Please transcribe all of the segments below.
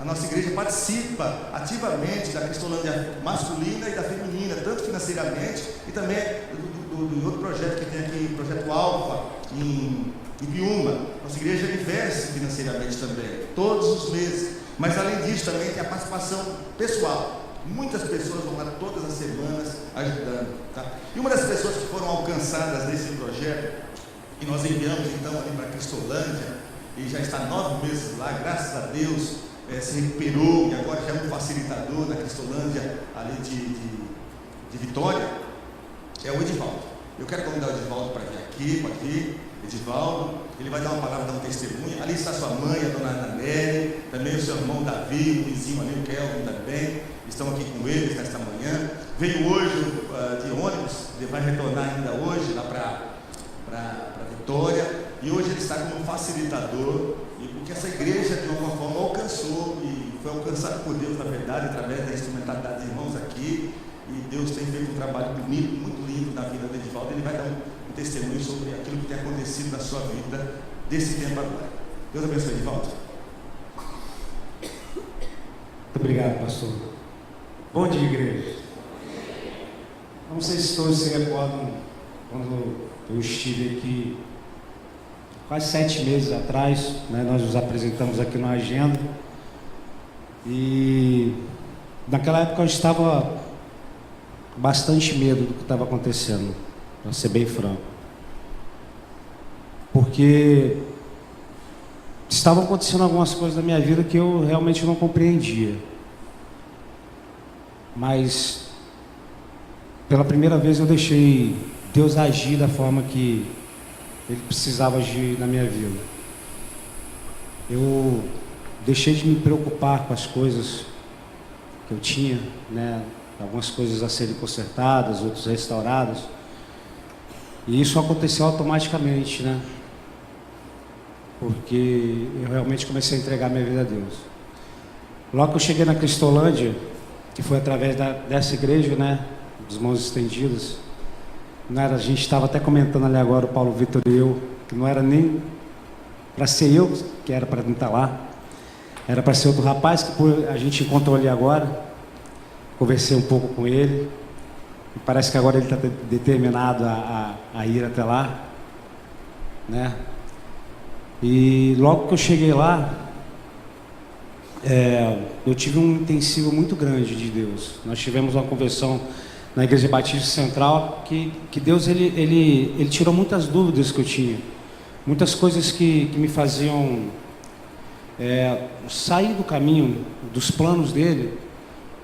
A nossa igreja participa ativamente da Cristolândia masculina e da feminina, tanto financeiramente e também do outro projeto que tem aqui, o Projeto Alfa, em Piúma. Nossa igreja investe financeiramente também, todos os meses. Mas além disso também tem a participação pessoal. Muitas pessoas vão lá todas as semanas ajudando. Tá? E uma das pessoas que foram alcançadas nesse projeto, e nós enviamos então ali para a Cristolândia, e já está 9 meses lá, graças a Deus, se recuperou e agora já é um facilitador da Cristolândia ali de Vitória, é o Edivaldo. Eu quero convidar o Edivaldo para vir aqui, pode vir. Edivaldo, ele vai dar uma palavra, dar um testemunho. Ali está sua mãe, a dona Anabelle, também o seu irmão Davi, o vizinho ali, o Kelvin também, estão aqui com eles nesta manhã. Veio hoje de ônibus, ele vai retornar ainda hoje lá para Vitória, e hoje ele está como facilitador, e porque essa igreja de alguma forma alcançou, e foi alcançada por Deus na verdade, através da instrumentalidade de irmãos aqui, e Deus tem feito um trabalho bonito, muito lindo na vida do Edivaldo. Ele vai dar um testemunho sobre aquilo que tem acontecido na sua vida desse tempo agora. Deus abençoe, Edivaldo. Muito obrigado, pastor. Bom dia, igreja. Não sei se todos se recordam quando eu estive aqui quase 7 meses atrás, né, nós nos apresentamos aqui na agenda, e naquela época eu estava com bastante medo do que estava acontecendo, para ser bem franco, porque estavam acontecendo algumas coisas na minha vida que eu realmente não compreendia, mas pela primeira vez eu deixei Deus agir da forma que Ele precisava agir na minha vida. Eu deixei de me preocupar com as coisas que eu tinha, né? Algumas coisas a serem consertadas, outras restauradas, e isso aconteceu automaticamente, né? Porque eu realmente comecei a entregar minha vida a Deus. Logo que eu cheguei na Cristolândia, que foi através dessa igreja, né, dos Mãos Estendidas, não era, a gente estava até comentando ali agora, o Paulo Vitor e eu, que não era nem para ser eu que era para estar lá, era para ser outro rapaz que a gente encontrou ali agora. Conversei um pouco com ele, e parece que agora ele está determinado a ir até lá, né? E logo que eu cheguei lá, eu tive um intensivo muito grande de Deus. Nós tivemos uma conversão na Igreja Batista Central, que Deus ele tirou muitas dúvidas que eu tinha, muitas coisas que me faziam sair do caminho, dos planos dele,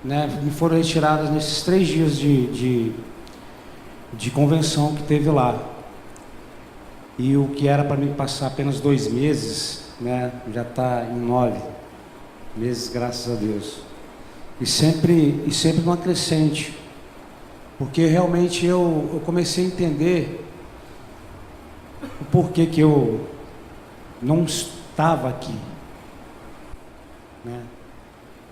né, me foram retiradas nesses 3 dias de convenção que teve lá. E o que era para mim passar apenas 2 meses, né, já está em 9 meses, graças a Deus. E sempre numa crescente, porque realmente eu comecei a entender o porquê que eu não estava aqui, né?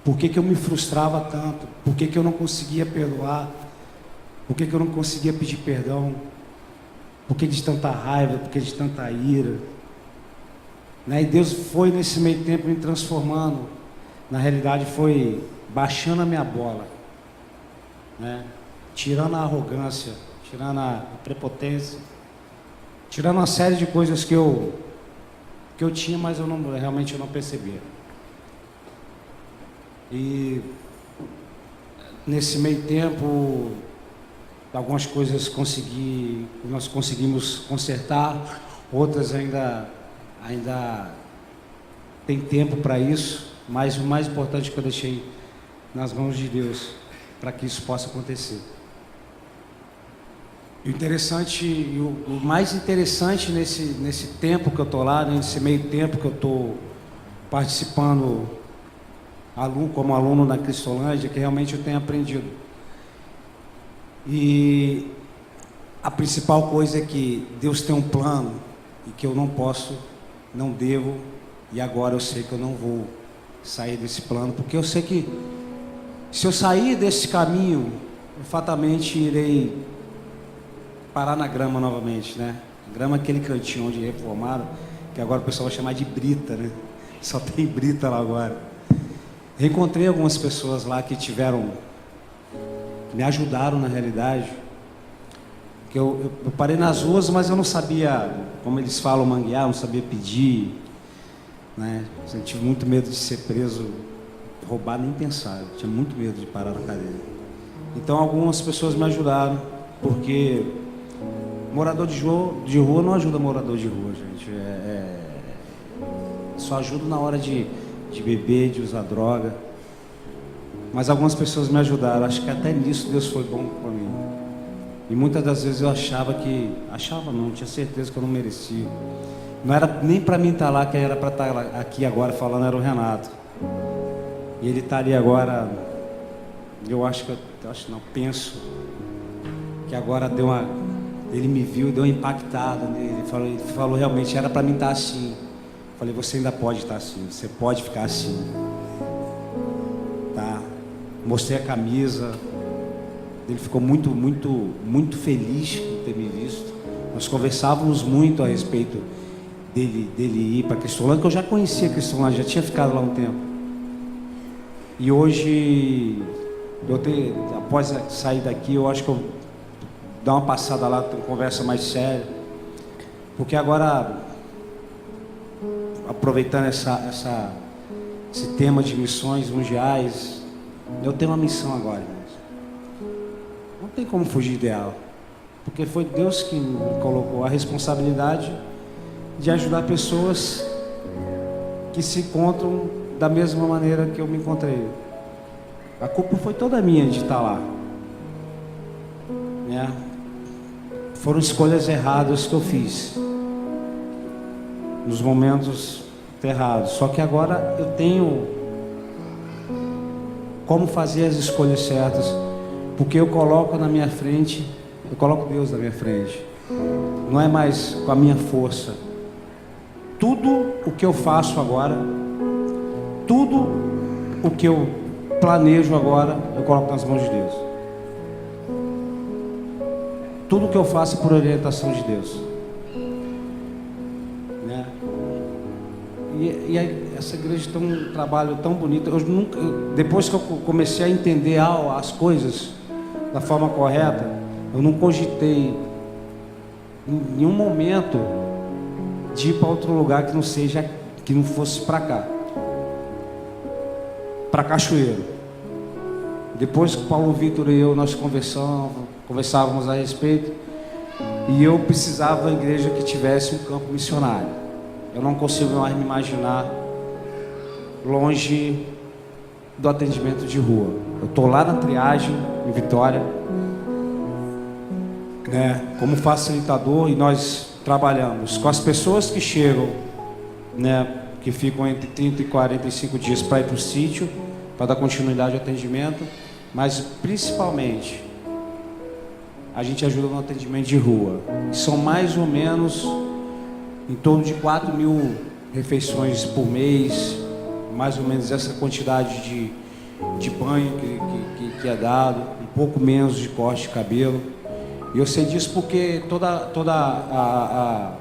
Por que eu me frustrava tanto? Por que eu não conseguia perdoar? Por que eu não conseguia pedir perdão? Por que de tanta raiva? Por que de tanta ira? Né? E Deus foi nesse meio tempo me transformando. Na realidade foi baixando a minha bola, né? Tirando a arrogância, tirando a prepotência, tirando uma série de coisas que eu tinha, mas realmente eu não percebia. E nesse meio tempo, algumas coisas nós conseguimos consertar, outras ainda tem tempo para isso, mas o mais importante que eu deixei nas mãos de Deus, para que isso possa acontecer. E o interessante, e o mais interessante nesse tempo que eu estou lá, nesse meio tempo que eu estou participando como aluno na Cristolândia, que realmente eu tenho aprendido. E a principal coisa é que Deus tem um plano e que eu não posso, não devo, e agora eu sei que eu não vou sair desse plano, porque eu sei que se eu sair desse caminho, eu fatalmente irei parar na grama novamente, né? Grama é aquele cantinho onde reformaram, que agora o pessoal vai chamar de brita, né? Só tem brita lá agora. Reencontrei algumas pessoas lá que me ajudaram na realidade. Que eu parei nas ruas, mas eu não sabia, como eles falam, manguear, não sabia pedir, né? Eu tive muito medo de ser preso, roubar, nem pensar. Eu tinha muito medo de parar na cadeia. Então algumas pessoas me ajudaram, porque morador de rua não ajuda morador de rua, gente. Só ajuda na hora de beber, de usar droga. Mas algumas pessoas me ajudaram. Acho que até nisso Deus foi bom para mim. E muitas das vezes eu não, tinha certeza que eu não merecia. Não era nem para mim estar lá, quem era para estar aqui agora falando era o Renato. E ele está ali agora. Penso que agora ele me viu, deu uma impactada nele. Ele falou realmente, era para mim estar assim. Falei, você ainda pode estar assim, você pode ficar assim. Tá? Mostrei a camisa. Ele ficou muito, muito, muito feliz por ter me visto. Nós conversávamos muito a respeito dele ir para Cristolândia, que eu já conhecia Cristolândia, já tinha ficado lá um tempo. E hoje, após sair daqui, eu acho que eu dar uma passada lá, ter uma conversa mais séria. Porque agora, aproveitando esse tema de missões mundiais, eu tenho uma missão agora, irmãos. Não tem como fugir dela, porque foi Deus que me colocou a responsabilidade de ajudar pessoas que se encontram da mesma maneira que eu me encontrei. A culpa foi toda minha de estar lá, né? Foram escolhas erradas que eu fiz nos momentos errados. Só que agora eu tenho como fazer as escolhas certas, porque eu coloco na minha frente, eu coloco Deus na minha frente. Não é mais com a minha força. Tudo o que eu faço agora, tudo o que eu planejo agora, eu coloco nas mãos de Deus. Tudo o que eu faço é por orientação de Deus, né? E essa igreja tem um trabalho tão bonito. Depois que eu comecei a entender as coisas da forma correta, eu não cogitei em nenhum momento de ir para outro lugar que não fosse para cá, para Cachoeiro. Depois que o Paulo Vitor e eu nós conversávamos a respeito, e eu precisava de uma igreja que tivesse um campo missionário. Eu não consigo mais me imaginar longe do atendimento de rua. Eu estou lá na triagem em Vitória, né, como facilitador, e nós trabalhamos com as pessoas que chegam, né, que ficam entre 30 e 45 dias para ir para o sítio, para dar continuidade ao atendimento, mas principalmente a gente ajuda no atendimento de rua. São mais ou menos em torno de 4.000 refeições por mês, mais ou menos essa quantidade de banho que é dado, um pouco menos de corte de cabelo. E eu sei disso porque toda a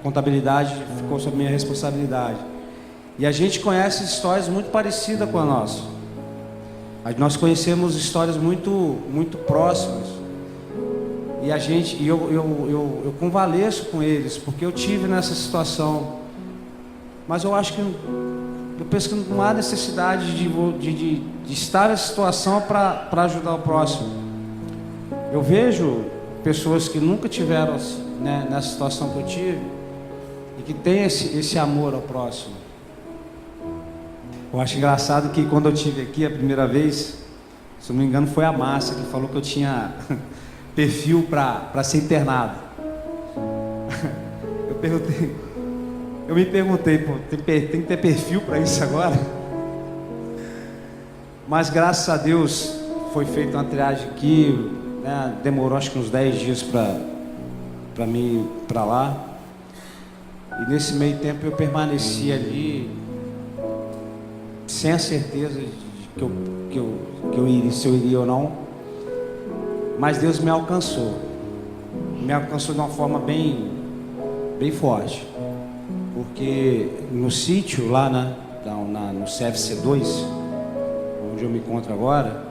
contabilidade ficou sob minha responsabilidade. E a gente conhece histórias muito parecidas com a nossa. Nós conhecemos histórias muito, muito próximas. E eu convaleço com eles, porque eu tive nessa situação. Mas eu penso que não há necessidade de estar nessa situação para ajudar o próximo. Eu vejo pessoas que nunca tiveram, né, nessa situação que eu tive, e que têm esse amor ao próximo. Eu acho engraçado que quando eu estive aqui a primeira vez, se não me engano foi a Márcia que falou que eu tinha perfil para ser internado. Eu me perguntei, pô, tem que ter perfil para isso agora? Mas graças a Deus foi feita uma triagem aqui, né? Demorou acho que uns 10 dias para mim ir para lá. E nesse meio tempo eu permaneci ali sem a certeza de que eu iria, se eu iria ou não. Mas Deus me alcançou de uma forma bem forte, porque no sítio lá no CFC2 onde eu me encontro agora,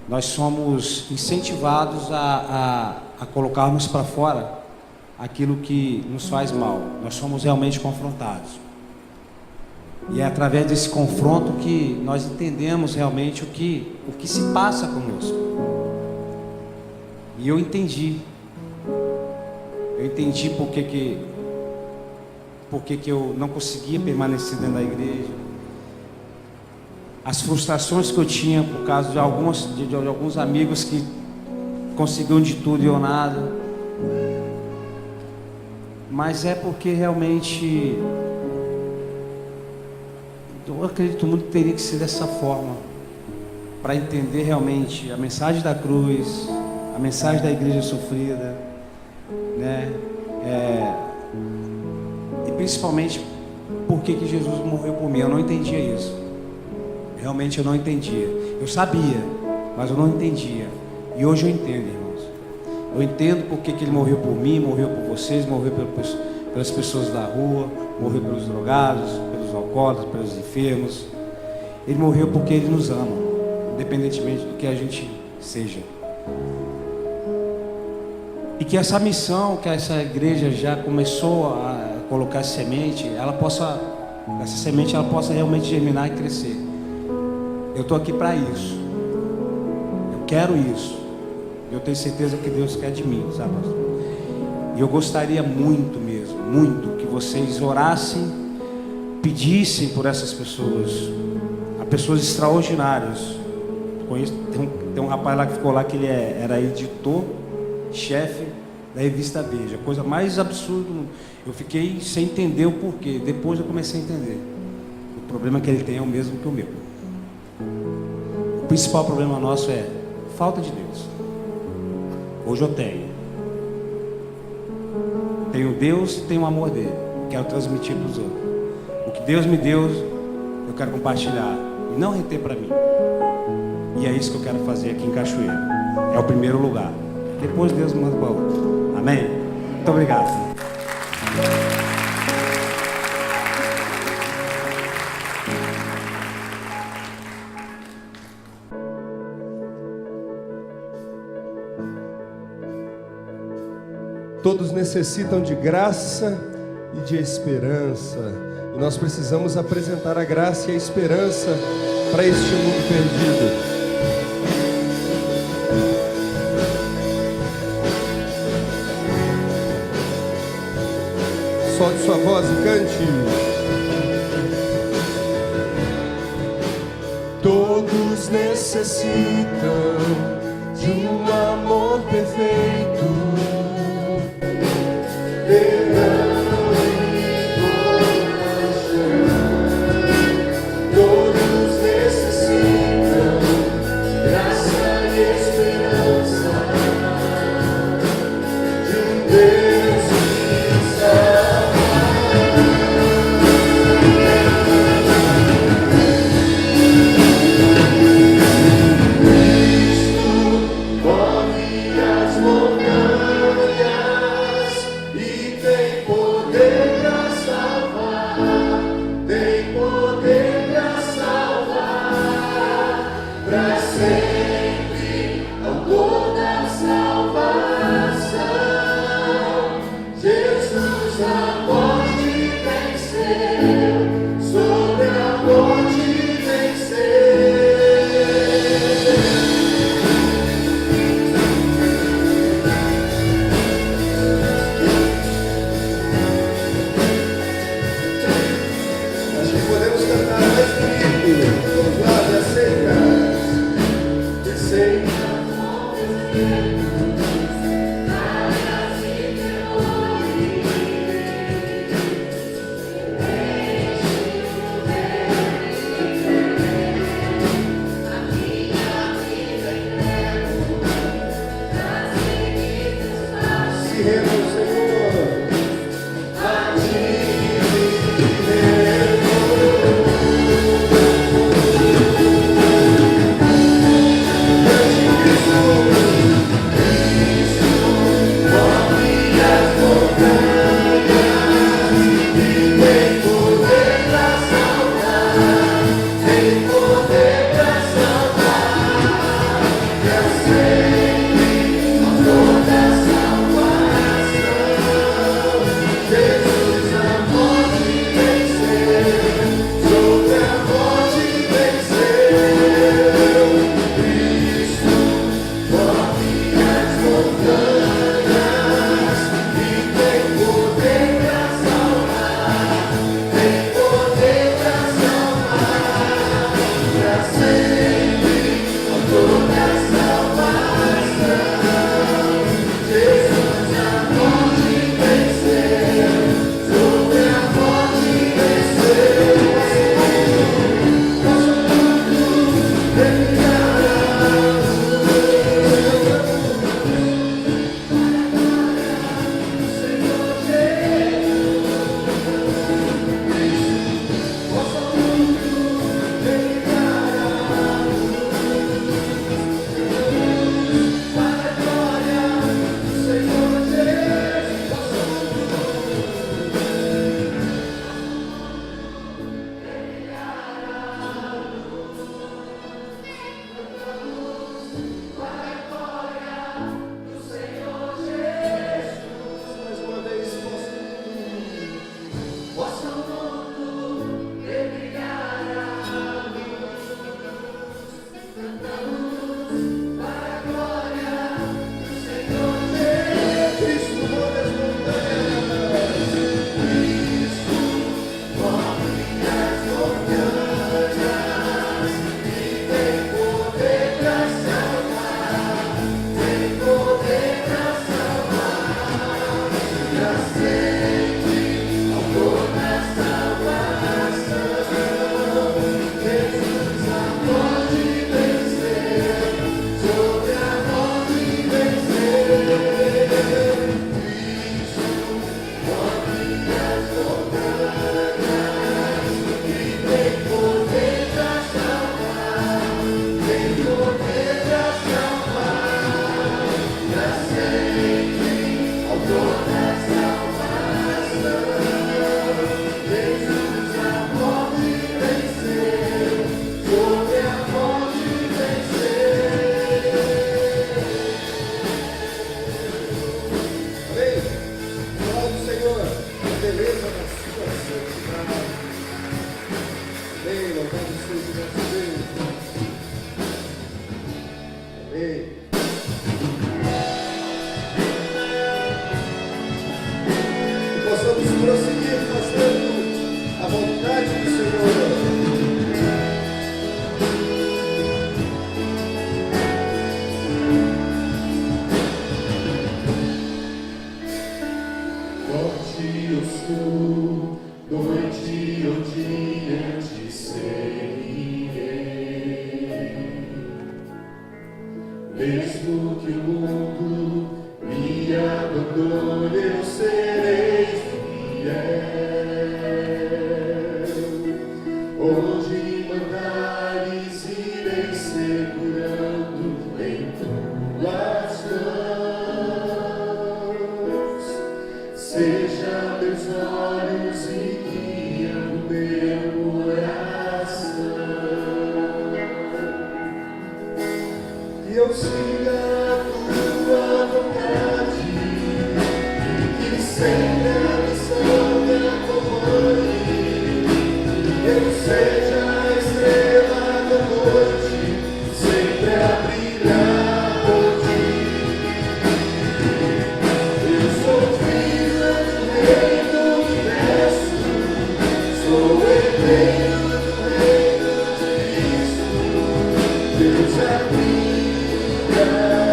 nós somos incentivados a colocarmos para fora aquilo que nos faz mal. Nós somos realmente confrontados. E é através desse confronto que nós entendemos realmente o que se passa conosco. E eu entendi. Eu entendi por que eu não conseguia permanecer dentro da igreja. As frustrações que eu tinha por causa de alguns amigos que conseguiam de tudo e eu nada. Mas é porque realmente eu acredito que o mundo teria que ser dessa forma, para entender realmente a mensagem da cruz, a mensagem da igreja sofrida, né? E principalmente por que Jesus morreu por mim. Eu não entendia isso. Realmente eu não entendia. Eu sabia, mas eu não entendia. E hoje eu entendo, irmãos. Eu entendo por que Ele morreu por mim, morreu por vocês, morreu pelas pessoas da rua, morreu pelos drogados, pelos alcoólatras, pelos enfermos. Ele morreu porque Ele nos ama, independentemente do que a gente seja. E que essa missão, que essa igreja já começou a colocar semente, essa semente ela possa realmente germinar e crescer. Eu estou aqui para isso. Eu quero isso. Eu tenho certeza que Deus quer de mim, sabe? E eu gostaria muito mesmo, muito, que vocês orassem, pedissem por essas pessoas, pessoas extraordinárias. Conheço, tem um rapaz lá que ficou lá que ele era editor, chefe da revista Veja, coisa mais absurda. Eu fiquei sem entender o porquê. Depois eu comecei a entender. O problema que ele tem é o mesmo que o meu. O principal problema nosso é falta de Deus. Hoje eu tenho Deus e tenho o amor dele. Quero transmitir para os outros. O que Deus me deu, eu quero compartilhar e não reter para mim. E é isso que eu quero fazer aqui em Cachoeiro. É o primeiro lugar. Depois Deus me manda para outro. Amém? Muito obrigado. Todos necessitam de graça e de esperança. E nós precisamos apresentar a graça e a esperança para este mundo perdido. Solte sua voz e cante. Todos necessitam de um amor perfeito. Todos necessitam de graça e esperança de um Deus que salva. Cristo move as montanhas e tem poder para salvar, tem poder para salvar, para sempre, autor da salvação. Jesus a morte venceu, sobre a morte venceu. Acho que podemos cantar mais bonito. Vamos lá, das secas. Deus é minha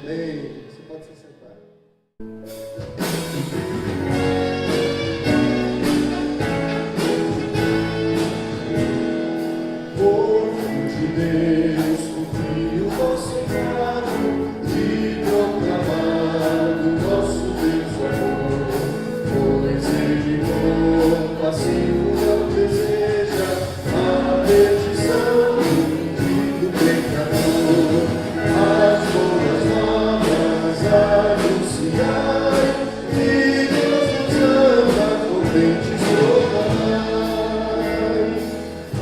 Amém. Você pode se sentar. Povo de Deus, cumpri o vosso encargo de proclamar o nosso Deus amor, pois ele não passivo não deseja a perdição do pecador. As boas novas anunciai, que Deus nos ama, contentes proclamai.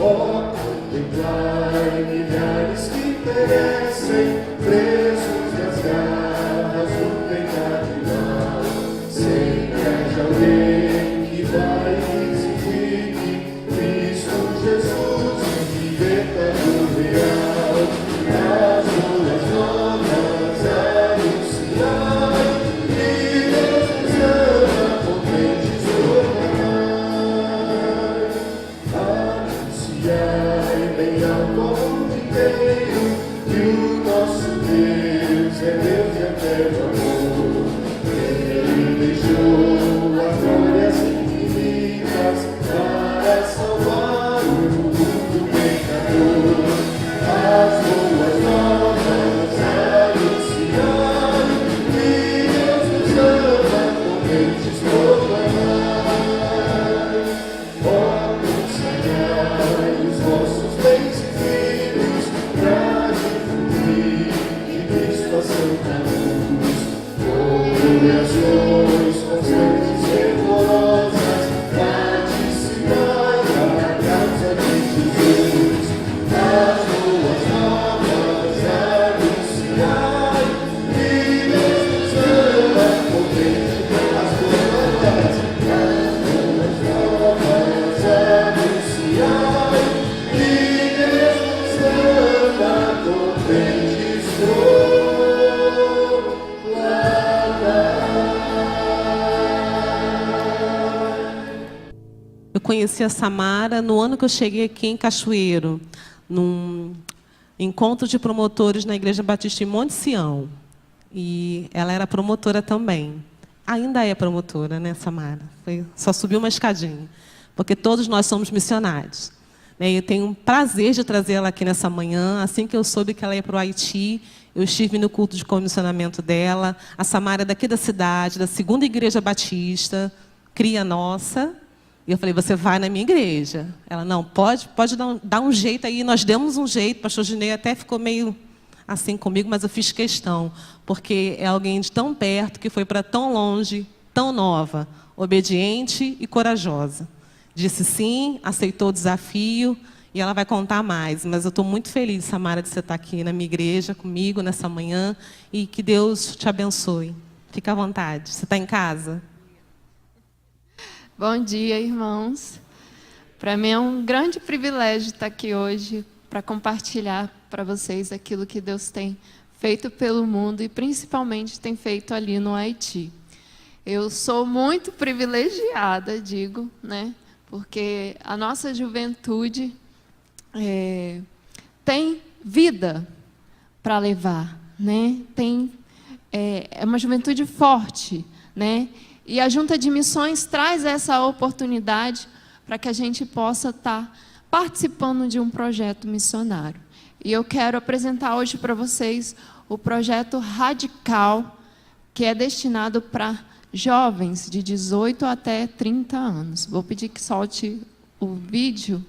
Ó, contemplai milhares que perecem, presos nas garras do pecado e mal. Sempre haja alguém que vai e se fique, Cristo Jesus, libertador real. As boas novas anunciai, que Deus nos ama, contentes proclamai. Anunciai bem ao mundo inteiro, que o nosso Deus é Deus de eterno amor. Ele deixou as glórias infinitas para salvar o mundo pecador. As boas novas anunciai, que Deus nos ama, contentes proclamai. Ó, consagrai os vossos bens e filhos, pra difundir de Cristo a santa luz. Orações constantes e fervorosas, participai da causa de Jesus. As boas novas anunciai, que Deus nos ama, contente. As boas novas anunciai, que Deus nos ama, contentes Eu conheci a Samara no ano que eu cheguei aqui em Cachoeiro, num encontro de promotores na Igreja Batista em Monte Sião. E ela era promotora também. Ainda é promotora, né, Samara? Só subiu uma escadinha, porque todos nós somos missionários. Eu tenho um prazer de trazê-la aqui nessa manhã. Assim que eu soube que ela ia para o Haiti, eu estive no culto de comissionamento dela. A Samara é daqui da cidade, da Segunda Igreja Batista, cria nossa. E eu falei, você vai na minha igreja. Ela, não, pode dar um jeito aí. Nós demos um jeito, o pastor Ginei até ficou meio assim comigo, mas eu fiz questão, porque é alguém de tão perto, que foi para tão longe, tão nova, obediente e corajosa. Disse sim, aceitou o desafio, e ela vai contar mais. Mas eu estou muito feliz, Samara, de você estar aqui na minha igreja, comigo, nessa manhã, e que Deus te abençoe. Fica à vontade. Você está em casa? Bom dia, irmãos. Para mim é um grande privilégio estar aqui hoje para compartilhar para vocês aquilo que Deus tem feito pelo mundo e principalmente tem feito ali no Haiti. Eu sou muito privilegiada, digo, né? Porque a nossa juventude tem vida para levar, né? É uma juventude forte, né? E a Junta de Missões traz essa oportunidade para que a gente possa estar participando de um projeto missionário. E eu quero apresentar hoje para vocês o projeto Radical, que é destinado para jovens de 18 até 30 anos. Vou pedir que solte o vídeo.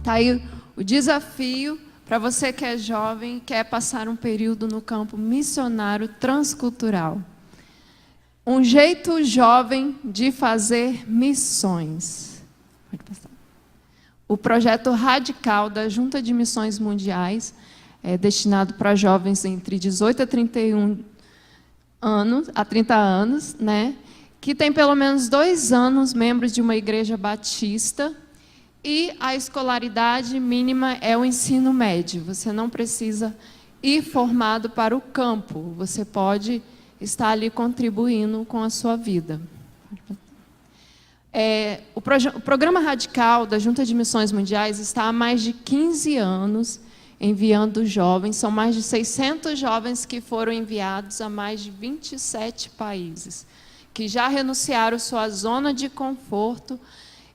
Está aí o desafio para você que é jovem e quer passar um período no campo missionário transcultural. Um jeito jovem de fazer missões. Pode passar. O projeto radical da Junta de Missões Mundiais é destinado para jovens entre 18 a 30 anos, né? Que tem pelo menos 2 anos membros de uma igreja batista, e a escolaridade mínima é o ensino médio. Você não precisa ir formado para o campo, você pode estar ali contribuindo com a sua vida. O programa radical da Junta de Missões Mundiais está há mais de 15 anos enviando jovens. São mais de 600 jovens que foram enviados a mais de 27 países, que já renunciaram sua zona de conforto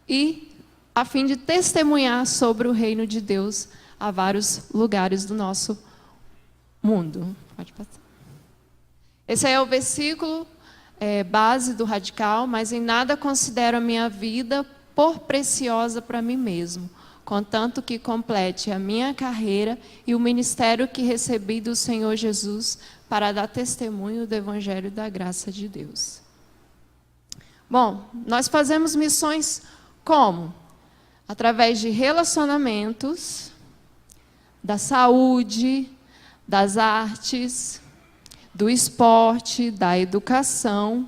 e a fim de testemunhar sobre o reino de Deus a vários lugares do nosso mundo. Pode passar. Esse é o versículo base do radical: mas em nada considero a minha vida por preciosa para mim mesmo, contanto que complete a minha carreira e o ministério que recebi do Senhor Jesus para dar testemunho do Evangelho da graça de Deus. Bom, nós fazemos missões como? Através de relacionamentos, da saúde, das artes, do esporte, da educação.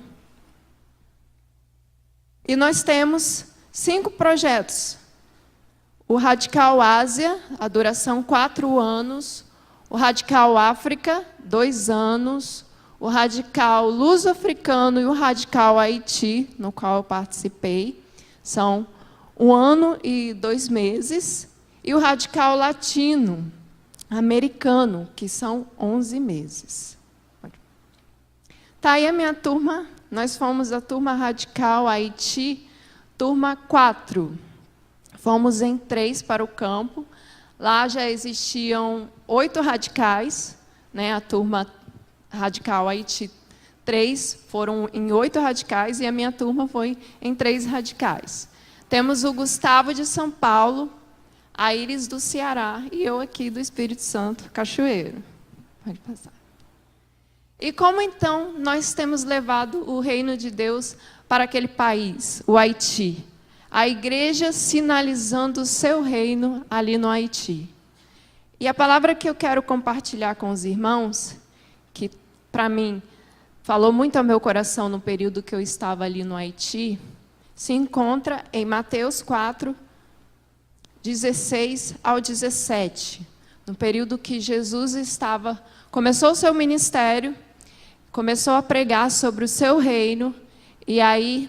E nós temos 5 projetos. O Radical Ásia, a duração 4 anos. O Radical África, 2 anos. O Radical Luso-Africano e o Radical Haiti, no qual eu participei, são 1 ano e 2 meses. E o Radical Latino Americano, que são 11 meses. Tá aí a minha turma. Nós fomos a turma Radical Haiti, turma 4. Fomos em 3 para o campo. Lá já existiam 8 radicais, né? A turma Radical Haiti 3 foram em 8 radicais e a minha turma foi em 3 radicais. Temos o Gustavo de São Paulo, a Iris do Ceará e eu aqui do Espírito Santo, Cachoeiro. Pode passar. E como então nós temos levado o reino de Deus para aquele país, o Haiti? A igreja sinalizando o seu reino ali no Haiti. E a palavra que eu quero compartilhar com os irmãos, que para mim falou muito ao meu coração no período que eu estava ali no Haiti, se encontra em Mateus 4, 16 ao 17. No período que Jesus começou o seu ministério, começou a pregar sobre o seu reino, e aí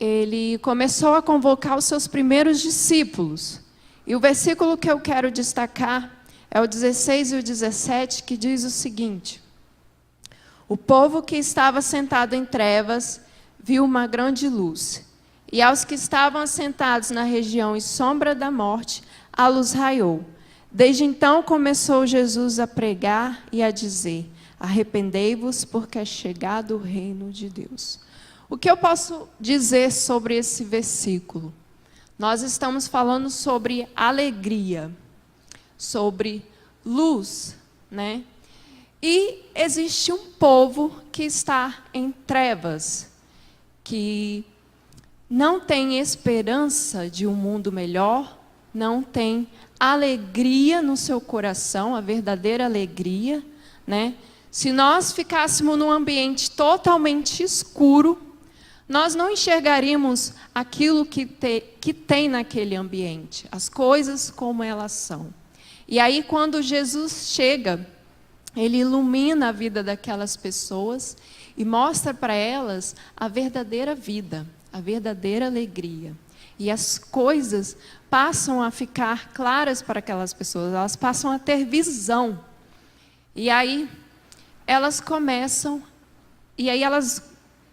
ele começou a convocar os seus primeiros discípulos. E o versículo que eu quero destacar é o 16 e o 17, que diz o seguinte: o povo que estava sentado em trevas viu uma grande luz, e aos que estavam assentados na região e sombra da morte, a luz raiou. Desde então começou Jesus a pregar e a dizer: arrependei-vos, porque é chegado o reino de Deus. O que eu posso dizer sobre esse versículo? Nós estamos falando sobre alegria, sobre luz, né? E existe um povo que está em trevas, que não tem esperança de um mundo melhor, não tem alegria no seu coração, a verdadeira alegria, né? Se nós ficássemos num ambiente totalmente escuro, nós não enxergaríamos aquilo que tem naquele ambiente, as coisas como elas são. E aí, quando Jesus chega, ele ilumina a vida daquelas pessoas e mostra para elas a verdadeira vida, a verdadeira alegria. E as coisas passam a ficar claras para aquelas pessoas, elas passam a ter visão. E aí, elas começam,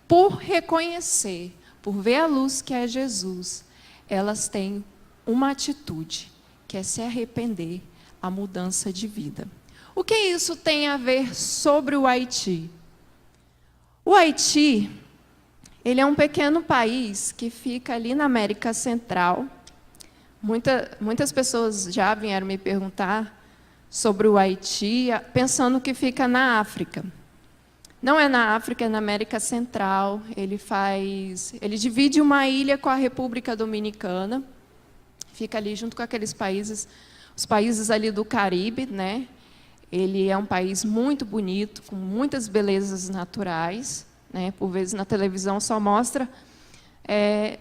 por reconhecer, por ver a luz que é Jesus, elas têm uma atitude, que é se arrepender, a mudança de vida. O que isso tem a ver sobre o Haiti? O Haiti, ele é um pequeno país que fica ali na América Central, Muitas pessoas já vieram me perguntar sobre o Haiti, pensando que fica na África. Não é na África, é na América Central. Ele divide uma ilha com a República Dominicana, fica ali junto com aqueles países, os países ali do Caribe, né? Ele é um país muito bonito, com muitas belezas naturais, né? Por vezes na televisão só mostra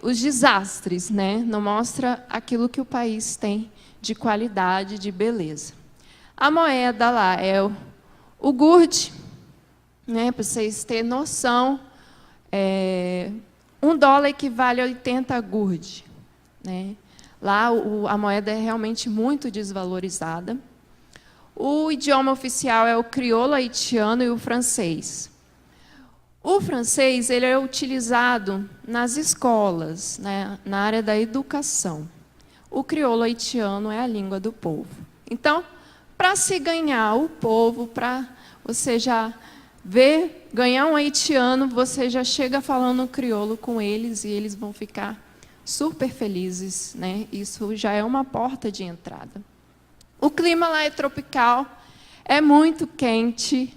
os desastres, né? Não mostra aquilo que o país tem de qualidade, de beleza. A moeda lá é o gourde, né? Para vocês terem noção, $1 equivale a 80 gourde, né? Lá a moeda é realmente muito desvalorizada. O idioma oficial é o crioulo haitiano e o francês. O francês ele é utilizado nas escolas, né, na área da educação. O crioulo haitiano é a língua do povo. Então, para se ganhar o povo, para você já ver, ganhar um haitiano, você já chega falando crioulo com eles e eles vão ficar super felizes, né? Isso já é uma porta de entrada. O clima lá é tropical, é muito quente,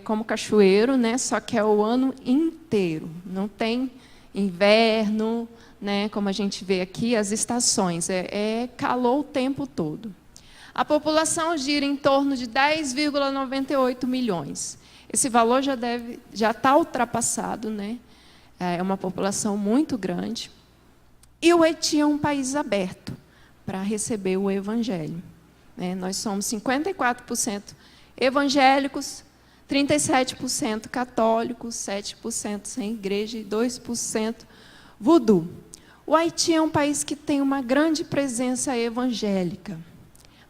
como Cachoeiro, né? Só que é o ano inteiro. Não tem inverno, né? Como a gente vê aqui, as estações. É calor o tempo todo. A população gira em torno de 10,98 milhões. Esse valor já está ultrapassado, né? É uma população muito grande. E o Haiti é um país aberto para receber o evangelho. Nós somos 54% evangélicos, 37% católicos, 7% sem igreja e 2% voodoo. O Haiti é um país que tem uma grande presença evangélica,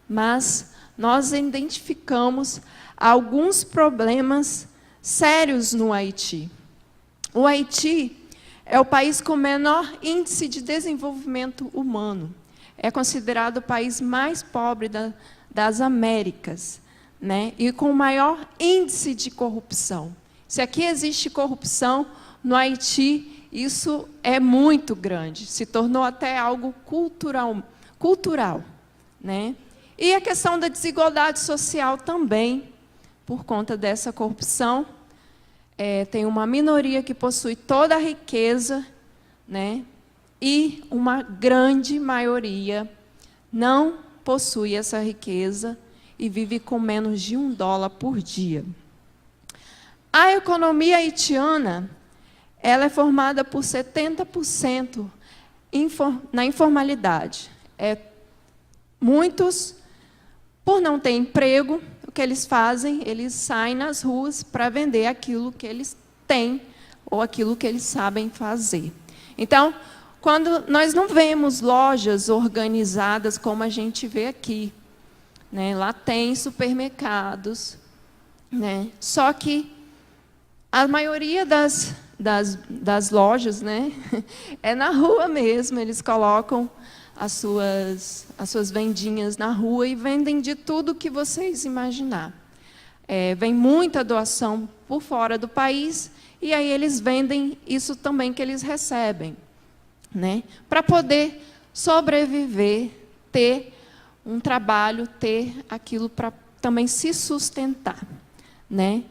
mas nós identificamos alguns problemas sérios no Haiti. O Haiti é o país com menor índice de desenvolvimento humano. É considerado o país mais pobre das Américas, né? E com o maior índice de corrupção. Se aqui existe corrupção, no Haiti isso é muito grande. Se tornou até algo cultural, né? E a questão da desigualdade social também, por conta dessa corrupção. Tem uma minoria que possui toda a riqueza, né? E uma grande maioria não possui essa riqueza e vive com menos de $1 por dia. A economia haitiana ela é formada por 70% na informalidade. Muitos, por não ter emprego, o que eles fazem? Eles saem nas ruas para vender aquilo que eles têm ou aquilo que eles sabem fazer. Então, quando nós não vemos lojas organizadas como a gente vê aqui, né? Lá tem supermercados, né? Só que a maioria das lojas, né? É na rua mesmo, eles colocam as suas vendinhas na rua e vendem de tudo que vocês imaginar. Vem muita doação por fora do país e aí eles vendem isso também que eles recebem, né? Para poder sobreviver, ter um trabalho, ter aquilo para também se sustentar, né?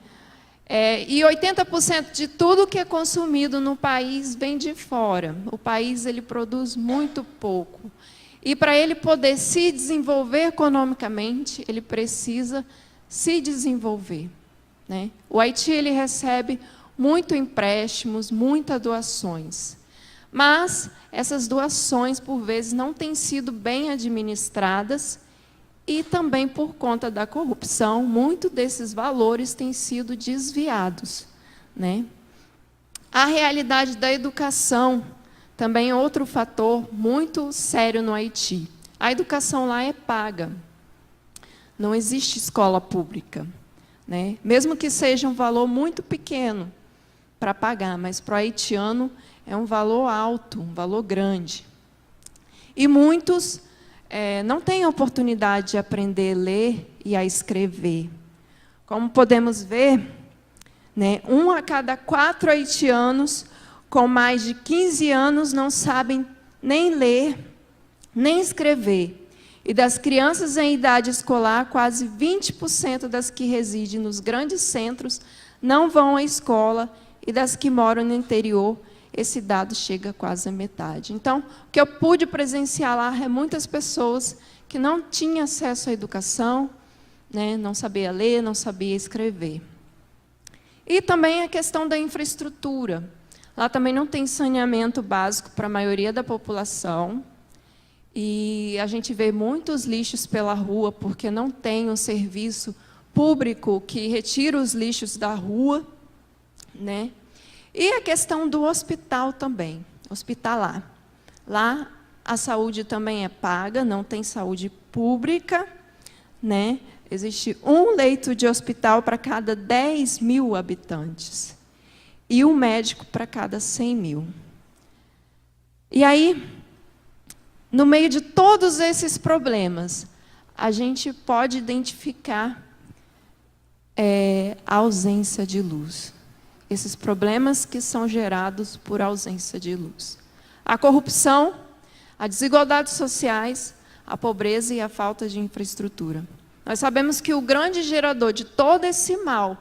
E 80% de tudo que é consumido no país vem de fora. O país ele produz muito pouco. E para ele poder se desenvolver economicamente, ele precisa se desenvolver, né? O Haiti ele recebe muito empréstimos, muitas doações. Mas essas doações, por vezes, não têm sido bem administradas e também por conta da corrupção, muitos desses valores têm sido desviados, né? A realidade da educação também é outro fator muito sério no Haiti. A educação lá é paga. Não existe escola pública, né? Mesmo que seja um valor muito pequeno para pagar, mas para o haitiano é um valor alto, um valor grande. E muitos não têm oportunidade de aprender a ler e a escrever. Como podemos ver, né, 1 a cada 4 haitianos com mais de 15 anos não sabem nem ler nem escrever. E das crianças em idade escolar, quase 20% das que residem nos grandes centros não vão à escola, e das que moram no interior, esse dado chega quase à metade. Então, o que eu pude presenciar lá é muitas pessoas que não tinham acesso à educação, né, não sabia ler, não sabia escrever. E também a questão da infraestrutura. Lá também não tem saneamento básico para a maioria da população. E a gente vê muitos lixos pela rua, porque não tem um serviço público que retira os lixos da rua, né? E a questão do hospital também, hospitalar. Lá a saúde também é paga, não tem saúde pública, né? Existe um leito de hospital para cada 10 mil habitantes e um médico para cada 100 mil. E aí, no meio de todos esses problemas, a gente pode identificar a ausência de luz. Esses problemas que são gerados por ausência de luz. A corrupção, as desigualdades sociais, a pobreza e a falta de infraestrutura. Nós sabemos que o grande gerador de todo esse mal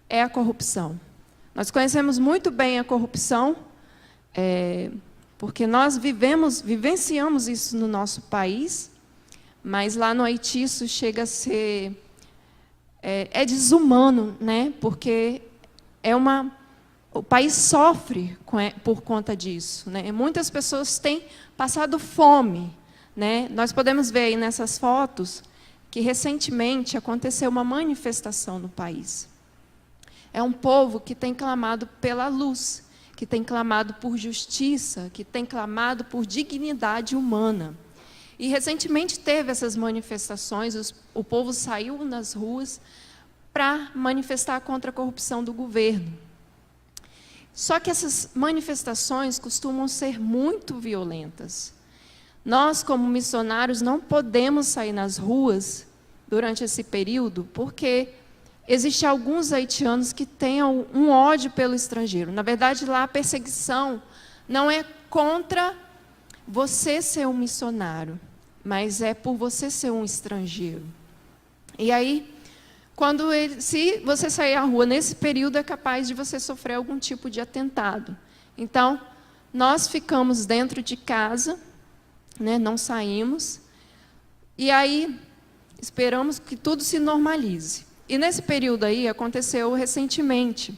é a corrupção. Nós conhecemos muito bem a corrupção, porque nós vivenciamos isso no nosso país, mas lá no Haiti isso chega a ser desumano, né? Porque o país sofre por conta disso, né? Muitas pessoas têm passado fome, né? Nós podemos ver aí nessas fotos que recentemente aconteceu uma manifestação no país. É um povo que tem clamado pela luz, que tem clamado por justiça, que tem clamado por dignidade humana. E recentemente teve essas manifestações, o povo saiu nas ruas para manifestar contra a corrupção do governo. Só que essas manifestações costumam ser muito violentas. Nós, como missionários, não podemos sair nas ruas durante esse período, porque existem alguns haitianos que têm um ódio pelo estrangeiro. Na verdade, lá a perseguição não é contra você ser um missionário, mas é por você ser um estrangeiro. E aí, se você sair à rua nesse período, é capaz de você sofrer algum tipo de atentado. Então, nós ficamos dentro de casa, né, não saímos, e aí esperamos que tudo se normalize. E nesse período aí, aconteceu recentemente,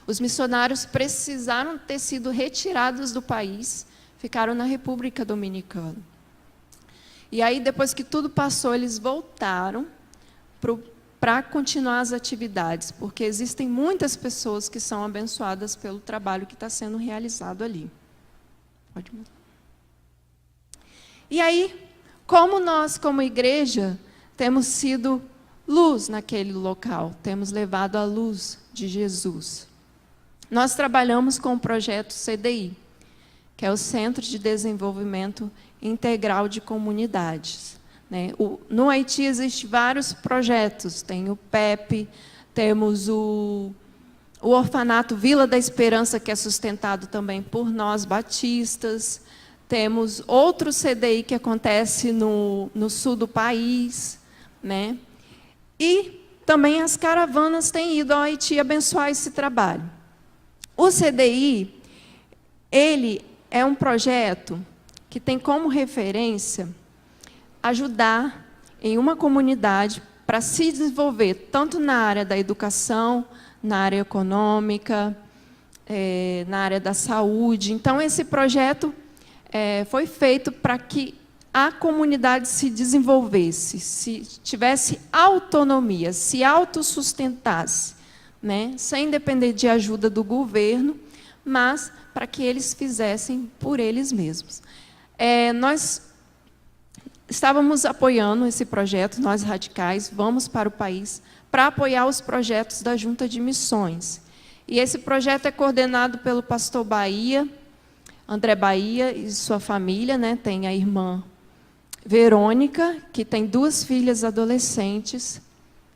os missionários precisaram ter sido retirados do país, ficaram na República Dominicana. E aí, depois que tudo passou, eles voltaram para continuar as atividades, porque existem muitas pessoas que são abençoadas pelo trabalho que está sendo realizado ali. Pode mudar. E aí, como nós, como igreja, temos sido luz naquele local, temos levado a luz de Jesus. Nós trabalhamos com o projeto CDI, que é o Centro de Desenvolvimento Integral de Comunidades. No Haiti existem vários projetos, tem o PEP, temos o Orfanato Vila da Esperança, que é sustentado também por nós batistas, temos outro CDI que acontece no sul do país, né? E também as caravanas têm ido ao Haiti abençoar esse trabalho. O CDI, ele é um projeto que tem como referência ajudar em uma comunidade para se desenvolver tanto na área da educação, na área econômica, na área da saúde. Então, esse projeto foi feito para que a comunidade se desenvolvesse, se tivesse autonomia, se autossustentasse, né? Sem depender de ajuda do governo, mas para que eles fizessem por eles mesmos. Nós estávamos apoiando esse projeto, nós radicais, vamos para o país, para apoiar os projetos da Junta de Missões. E esse projeto é coordenado pelo pastor Bahia, André Bahia e sua família, né? Tem a irmã Verônica, que tem 2 filhas adolescentes,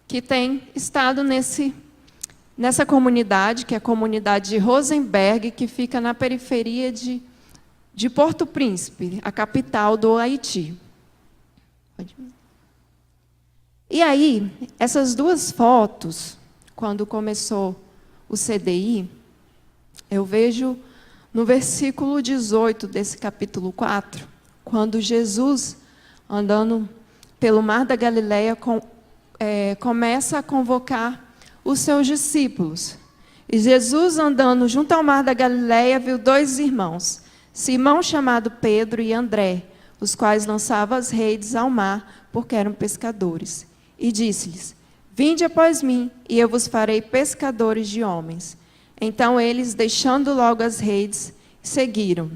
que tem estado nessa comunidade, que é a comunidade de Rosenberg, que fica na periferia de de Porto Príncipe, a capital do Haiti. E aí, essas duas fotos, quando começou o CDI, eu vejo no versículo 18 desse capítulo 4, quando Jesus, andando pelo mar da Galileia, começa a convocar os seus discípulos. E Jesus, andando junto ao mar da Galileia, viu dois irmãos, Simão, chamado Pedro, e André, os quais lançavam as redes ao mar, porque eram pescadores. E disse-lhes: vinde após mim, e eu vos farei pescadores de homens. Então eles, deixando logo as redes, seguiram.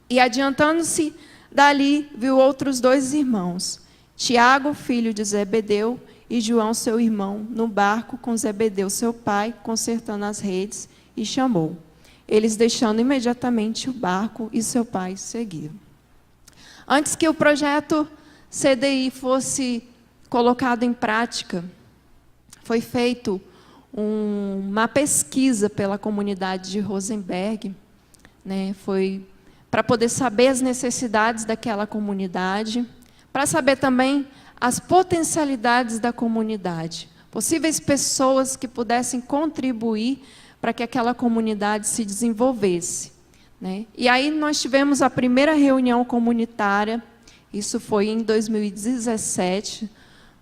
E adiantando-se dali, viu outros dois irmãos, Tiago, filho de Zebedeu, e João, seu irmão, no barco com Zebedeu, seu pai, consertando as redes, e chamou. Eles, deixando imediatamente o barco e seu pai, seguiram. Antes que o projeto CDI fosse colocado em prática, foi feito uma pesquisa pela comunidade de Rosenberg, né? Foi para poder saber as necessidades daquela comunidade, para saber também as potencialidades da comunidade, possíveis pessoas que pudessem contribuir para que aquela comunidade se desenvolvesse, né? E aí nós tivemos a primeira reunião comunitária, isso foi em 2017,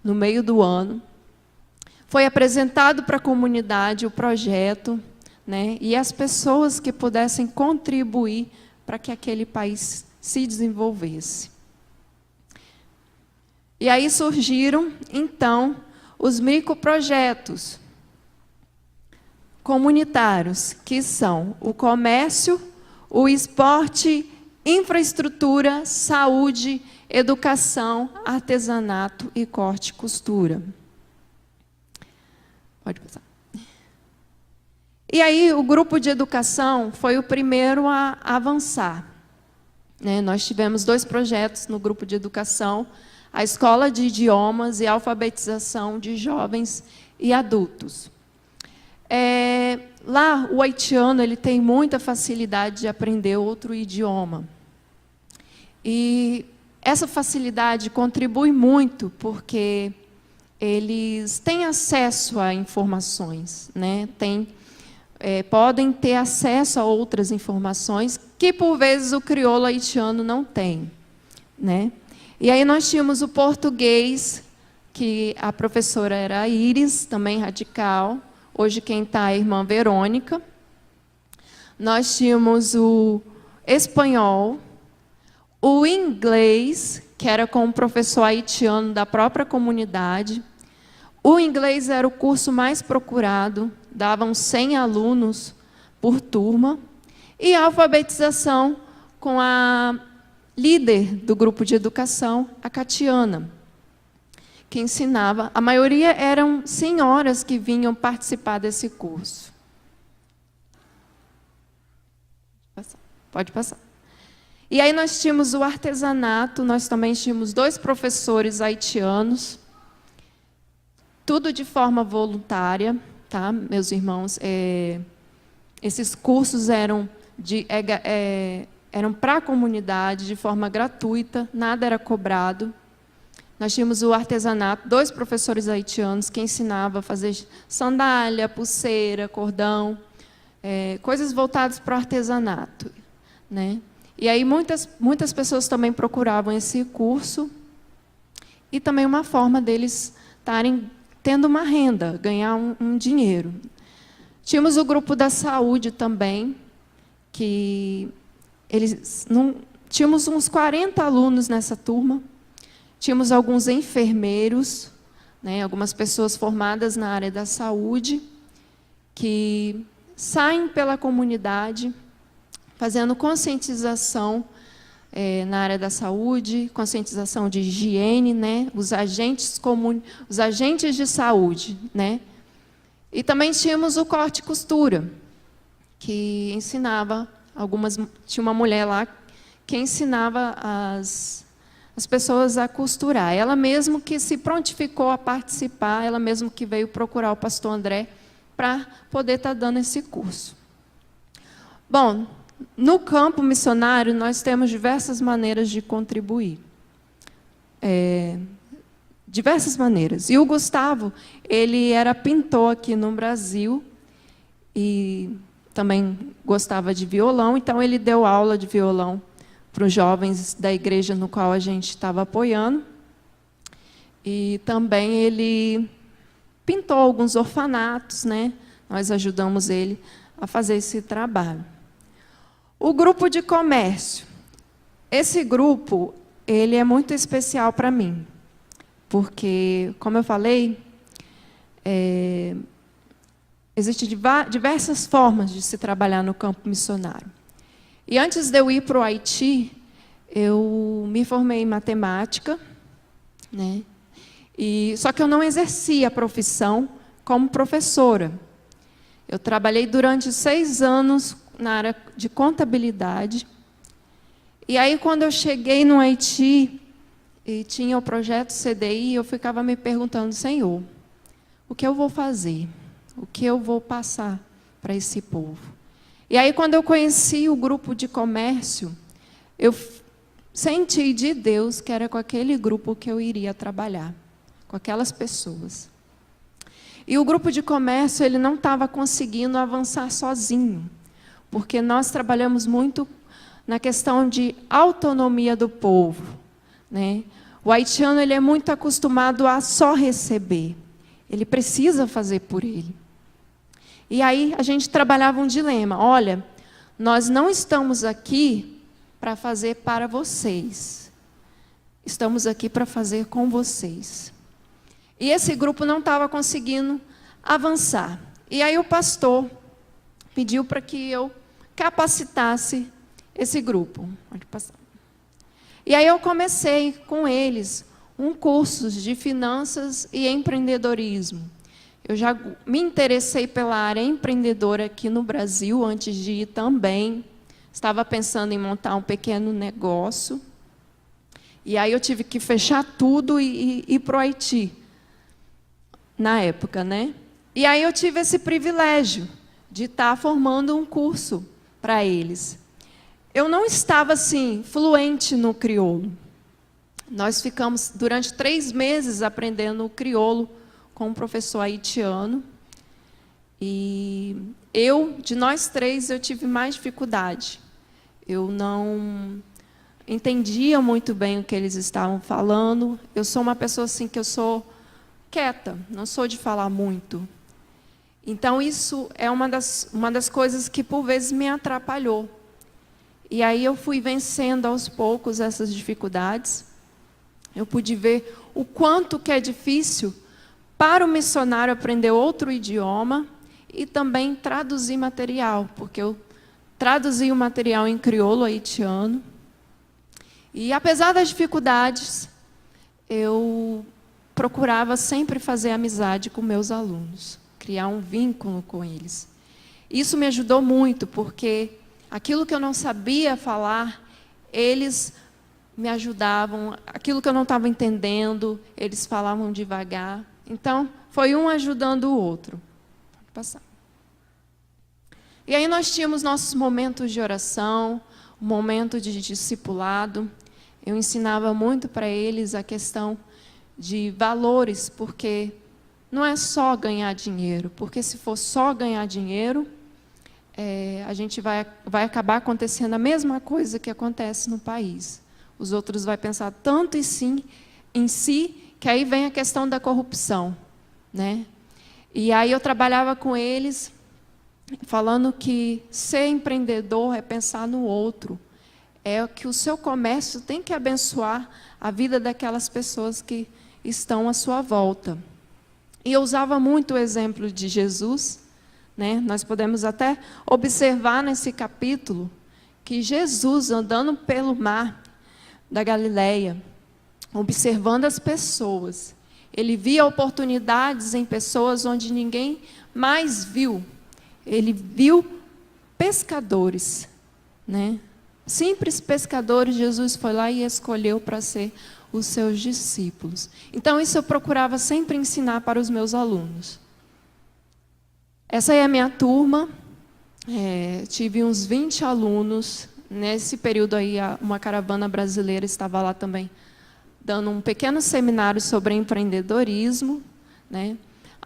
no meio do ano. Foi apresentado para a comunidade o projeto, né? E as pessoas que pudessem contribuir para que aquele país se desenvolvesse. E aí surgiram, então, os microprojetos comunitários, que são o comércio, o esporte, infraestrutura, saúde, educação, artesanato e corte e costura. Pode passar. E aí o grupo de educação foi o primeiro a avançar, né? Nós tivemos 2 projetos no grupo de educação, a escola de idiomas e alfabetização de jovens e adultos. Lá, o haitiano ele tem muita facilidade de aprender outro idioma. E essa facilidade contribui muito, porque eles têm acesso a informações, né? Podem ter acesso a outras informações que, por vezes, o crioulo haitiano não tem, né? E aí nós tínhamos o português, que a professora era a Iris, também radical. Hoje quem está é a irmã Verônica. Nós tínhamos o espanhol, o inglês, que era com um professor haitiano da própria comunidade. O inglês era o curso mais procurado, davam 100 alunos por turma. E a alfabetização com a líder do grupo de educação, a Catiana, que ensinava. A maioria eram senhoras que vinham participar desse curso. Pode passar. E aí nós tínhamos o artesanato, nós também tínhamos 2 professores haitianos, tudo de forma voluntária, tá, meus irmãos? Esses cursos eram para a comunidade, de forma gratuita, nada era cobrado. Nós tínhamos o artesanato, 2 professores haitianos que ensinavam a fazer sandália, pulseira, cordão, coisas voltadas para o artesanato, né? E aí muitas pessoas também procuravam esse curso, e também uma forma deles estarem tendo uma renda, ganhar um dinheiro. Tínhamos o grupo da saúde também, que tínhamos uns 40 alunos nessa turma, tínhamos alguns enfermeiros, né, algumas pessoas formadas na área da saúde, que saem pela comunidade, fazendo conscientização na área da saúde, conscientização de higiene, né, os agentes de saúde, né. E também tínhamos o corte e costura, que ensinava tinha uma mulher lá que ensinava as pessoas a costurar. Ela mesmo que se prontificou a participar, ela mesmo que veio procurar o pastor André para poder estar dando esse curso. Bom, no campo missionário, nós temos diversas maneiras de contribuir. Diversas maneiras. E o Gustavo, ele era pintor aqui no Brasil e também gostava de violão, então ele deu aula de violão para os jovens da igreja no qual a gente estava apoiando. E também ele pintou alguns orfanatos, né? Nós ajudamos ele a fazer esse trabalho. O grupo de comércio. Esse grupo, ele é muito especial para mim, porque, como eu falei, existem diversas formas de se trabalhar no campo missionário. E antes de eu ir para o Haiti, eu me formei em matemática, né? Só que eu não exercia a profissão como professora. Eu trabalhei durante 6 anos na área de contabilidade. E aí, quando eu cheguei no Haiti e tinha o projeto CDI, eu ficava me perguntando: Senhor, o que eu vou fazer? O que eu vou passar para esse povo? E aí, quando eu conheci o grupo de comércio, eu senti de Deus que era com aquele grupo que eu iria trabalhar, com aquelas pessoas. E o grupo de comércio, ele não estava conseguindo avançar sozinho, porque nós trabalhamos muito na questão de autonomia do povo, né? O haitiano, ele é muito acostumado a só receber. Ele precisa fazer por ele. E aí a gente trabalhava um dilema: olha, nós não estamos aqui para fazer para vocês. Estamos aqui para fazer com vocês. E esse grupo não estava conseguindo avançar. E aí o pastor pediu para que eu capacitasse esse grupo. Pode passar. E aí eu comecei com eles um curso de finanças e empreendedorismo. Eu já me interessei pela área empreendedora aqui no Brasil, antes de ir também. Estava pensando em montar um pequeno negócio. E aí eu tive que fechar tudo e ir para o Haiti, na época, né? E aí eu tive esse privilégio de estar formando um curso para eles. Eu não estava, assim, fluente no crioulo. Nós ficamos durante 3 meses aprendendo o crioulo com um professor haitiano. E de nós 3, eu tive mais dificuldade. Eu não entendia muito bem o que eles estavam falando. Eu sou uma pessoa assim que eu sou quieta, não sou de falar muito. Então, isso é uma das coisas que, por vezes, me atrapalhou. E aí eu fui vencendo aos poucos essas dificuldades. Eu pude ver o quanto que é difícil para o missionário aprender outro idioma e também traduzir material, porque eu traduzi o material em crioulo haitiano. E, apesar das dificuldades, eu procurava sempre fazer amizade com meus alunos, criar um vínculo com eles. Isso me ajudou muito, porque aquilo que eu não sabia falar, eles me ajudavam. Aquilo que eu não estava entendendo, eles falavam devagar. Então, foi um ajudando o outro. Pode passar. E aí nós tínhamos nossos momentos de oração, um momento de discipulado. Eu ensinava muito para eles a questão de valores, porque não é só ganhar dinheiro, porque se for só ganhar dinheiro, a gente vai acabar acontecendo a mesma coisa que acontece no país. Os outros vão pensar tanto em si, que aí vem a questão da corrupção, né? E aí eu trabalhava com eles, falando que ser empreendedor é pensar no outro, é que o seu comércio tem que abençoar a vida daquelas pessoas que estão à sua volta. E eu usava muito o exemplo de Jesus, né? Nós podemos até observar nesse capítulo que Jesus, andando pelo mar da Galileia, observando as pessoas, ele via oportunidades em pessoas onde ninguém mais viu. Ele viu pescadores, né? Simples pescadores. Jesus foi lá e escolheu para ser os seus discípulos. Então, isso eu procurava sempre ensinar para os meus alunos. Essa é a minha turma. tive uns 20 alunos. Nesse período aí, uma caravana brasileira estava lá também, dando um pequeno seminário sobre empreendedorismo, né?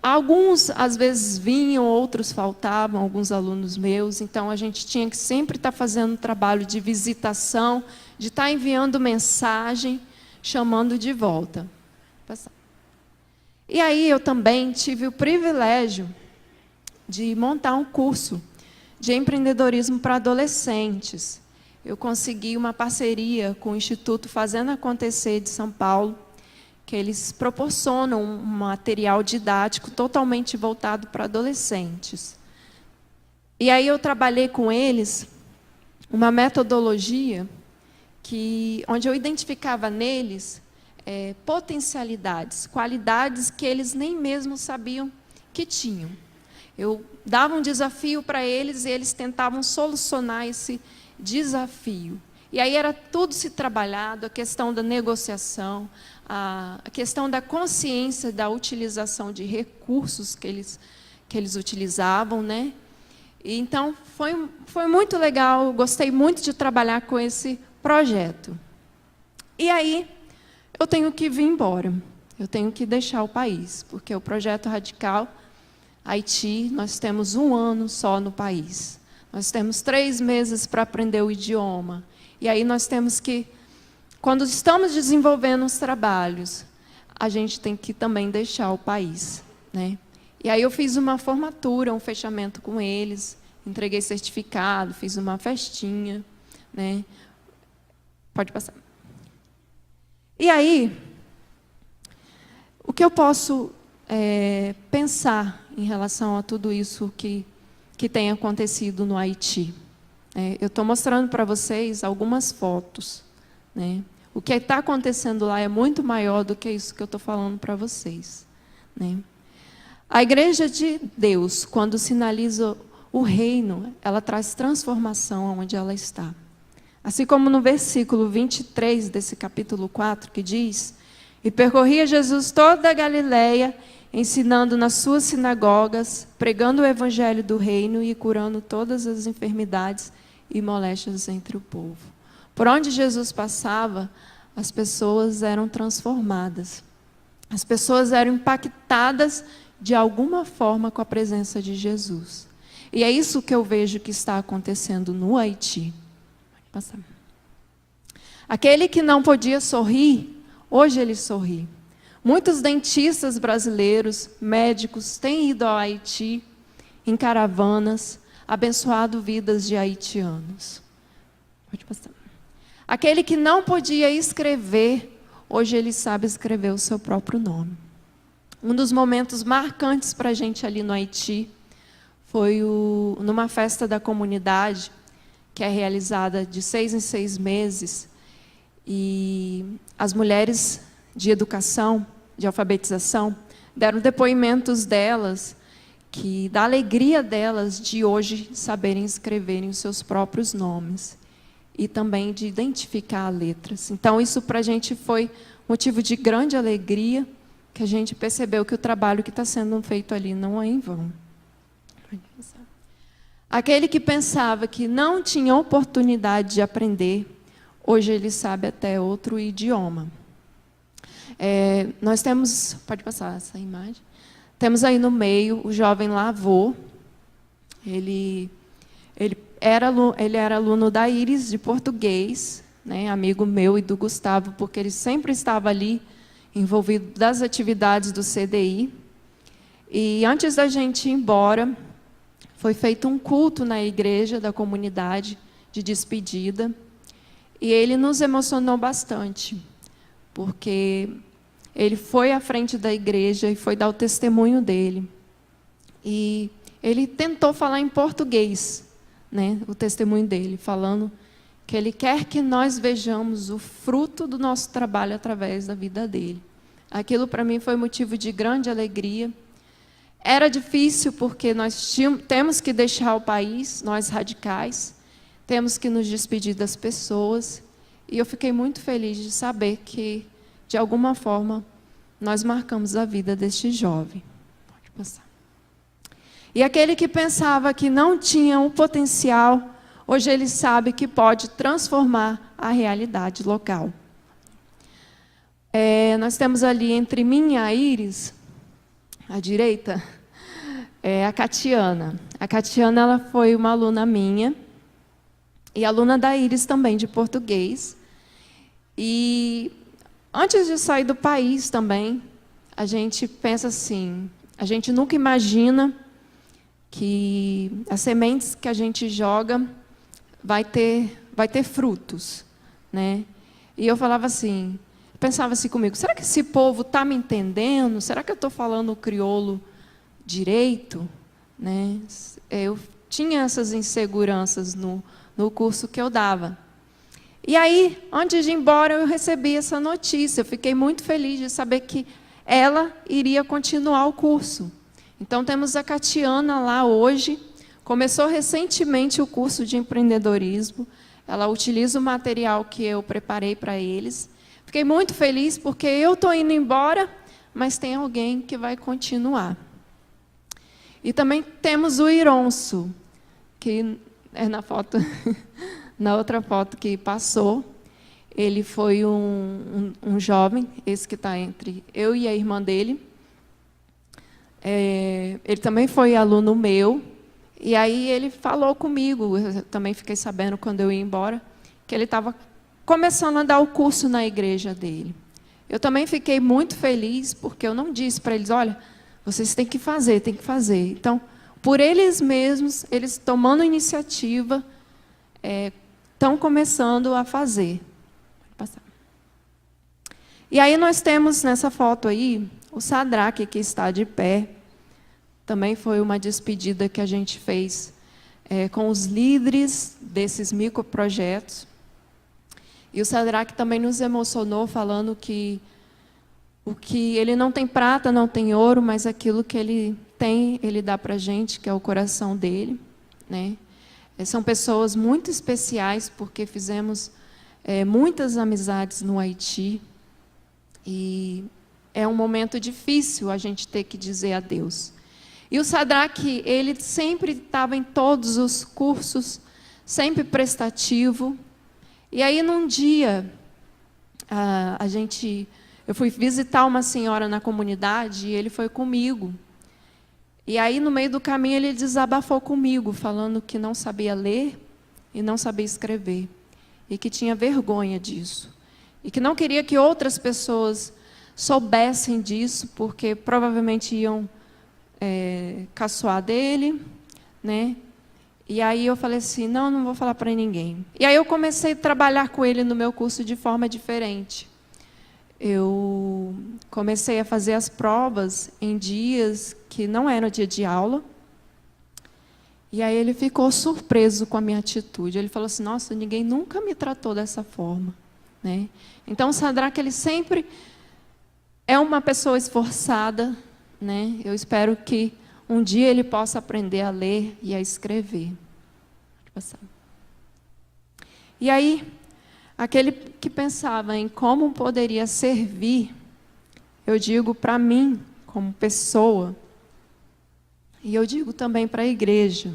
Alguns, às vezes, vinham, outros faltavam, alguns alunos meus. Então, a gente tinha que sempre estar fazendo um trabalho de visitação, de estar enviando mensagem, chamando de volta. E aí, eu também tive o privilégio de montar um curso de empreendedorismo para adolescentes. Eu consegui uma parceria com o Instituto Fazendo Acontecer de São Paulo, que eles proporcionam um material didático totalmente voltado para adolescentes. E aí eu trabalhei com eles uma metodologia onde eu identificava neles potencialidades, qualidades que eles nem mesmo sabiam que tinham. Eu dava um desafio para eles e eles tentavam solucionar esse desafio. E aí era tudo se trabalhado, a questão da negociação, a questão da consciência da utilização de recursos que eles utilizavam, né? E então, foi muito legal, gostei muito de trabalhar com esse projeto. E aí, eu tenho que vir embora, eu tenho que deixar o país, porque o Projeto Radical Haiti, nós temos 1 ano só no país. Nós temos 3 meses para aprender o idioma. E aí nós temos que, quando estamos desenvolvendo os trabalhos, a gente tem que também deixar o país, né? E aí eu fiz uma formatura, um fechamento com eles, entreguei certificado, fiz uma festinha, né? Pode passar. E aí, o que eu posso pensar em relação a tudo isso que tem acontecido no Haiti? Eu estou mostrando para vocês algumas fotos, né? O que está acontecendo lá é muito maior do que isso que eu estou falando para vocês, né? A Igreja de Deus, quando sinaliza o reino, ela traz transformação onde ela está. Assim como no versículo 23 desse capítulo 4, que diz: E percorria Jesus toda a Galileia, ensinando nas suas sinagogas, pregando o evangelho do reino e curando todas as enfermidades e moléstias entre o povo. Por onde Jesus passava, as pessoas eram transformadas. As pessoas eram impactadas de alguma forma com a presença de Jesus. E é isso que eu vejo que está acontecendo no Haiti. Pode passar. Aquele que não podia sorrir, hoje ele sorri. Muitos dentistas brasileiros, médicos, têm ido ao Haiti em caravanas, abençoado vidas de haitianos. Pode passar. Aquele que não podia escrever, hoje ele sabe escrever o seu próprio nome. Um dos momentos marcantes para a gente ali no Haiti foi numa festa da comunidade, que é realizada de 6 em 6 meses, e as mulheres de educação, de alfabetização, deram depoimentos delas, da alegria delas de hoje saberem escreverem os seus próprios nomes e também de identificar letras. Então, isso para a gente foi motivo de grande alegria, que a gente percebeu que o trabalho que está sendo feito ali não é em vão. Aquele que pensava que não tinha oportunidade de aprender, hoje ele sabe até outro idioma. Nós temos, pode passar essa imagem, temos aí no meio o jovem Lavô. Ele era aluno da Iris de português, né, amigo meu e do Gustavo, porque ele sempre estava ali envolvido das atividades do CDI. E antes da gente ir embora, foi feito um culto na igreja da comunidade de despedida. E ele nos emocionou bastante, porque ele foi à frente da igreja e foi dar o testemunho dele. E ele tentou falar em português, né, o testemunho dele, falando que ele quer que nós vejamos o fruto do nosso trabalho através da vida dele. Aquilo para mim foi motivo de grande alegria. Era difícil porque nós temos que deixar o país, nós radicais, temos que nos despedir das pessoas, e eu fiquei muito feliz de saber que, de alguma forma, nós marcamos a vida deste jovem. Pode passar. E aquele que pensava que não tinha o potencial, hoje ele sabe que pode transformar a realidade local. Nós temos ali entre mim e a Iris, à direita, a Catiana. A Catiana, ela foi uma aluna minha, e aluna da Iris também, de português. E antes de sair do país também, a gente pensa assim, a gente nunca imagina que as sementes que a gente joga vai ter frutos, né? E eu falava assim, pensava assim comigo, será que esse povo está me entendendo? Será que eu estou falando o crioulo direito? Né? Eu tinha essas inseguranças no curso que eu dava. E aí, antes de ir embora, eu recebi essa notícia. Eu fiquei muito feliz de saber que ela iria continuar o curso. Então, temos a Catiana lá hoje. Começou recentemente o curso de empreendedorismo. Ela utiliza o material que eu preparei para eles. Fiquei muito feliz porque eu estou indo embora, mas tem alguém que vai continuar. E também temos o Ironso, que é na foto, na outra foto que passou. Ele foi um jovem, esse que está entre eu e a irmã dele. Ele também foi aluno meu. E aí ele falou comigo, eu também fiquei sabendo quando eu ia embora, que ele estava começando a dar o curso na igreja dele. Eu também fiquei muito feliz, porque eu não disse para eles, olha, vocês têm que fazer, têm que fazer. Então, por eles mesmos, eles tomando iniciativa, estão começando a fazer. Pode passar. E aí nós temos nessa foto aí, o Sadraque, que está de pé. Também foi uma despedida que a gente fez com os líderes desses microprojetos. E o Sadraque também nos emocionou, falando que o que ele não tem prata, não tem ouro, mas aquilo que ele tem, ele dá para a gente, que é o coração dele. Né? São pessoas muito especiais, porque fizemos muitas amizades no Haiti. E é um momento difícil a gente ter que dizer adeus. E o Sadraque, ele sempre estava em todos os cursos, sempre prestativo. E aí, num dia, eu fui visitar uma senhora na comunidade e ele foi comigo. E aí, no meio do caminho, ele desabafou comigo, falando que não sabia ler e não sabia escrever. E que tinha vergonha disso. E que não queria que outras pessoas soubessem disso, porque provavelmente iam caçoar dele, né? E aí eu falei assim, não vou falar para ninguém. E aí eu comecei a trabalhar com ele no meu curso de forma diferente. Eu comecei a fazer as provas em dias que não era o dia de aula. E aí ele ficou surpreso com a minha atitude. Ele falou assim, nossa, ninguém nunca me tratou dessa forma. Né? Então o Sadraque, ele sempre é uma pessoa esforçada. Né? Eu espero que um dia ele possa aprender a ler e a escrever. Pode passar. E aí, aquele que pensava em como poderia servir, eu digo para mim, como pessoa, e eu digo também para a igreja.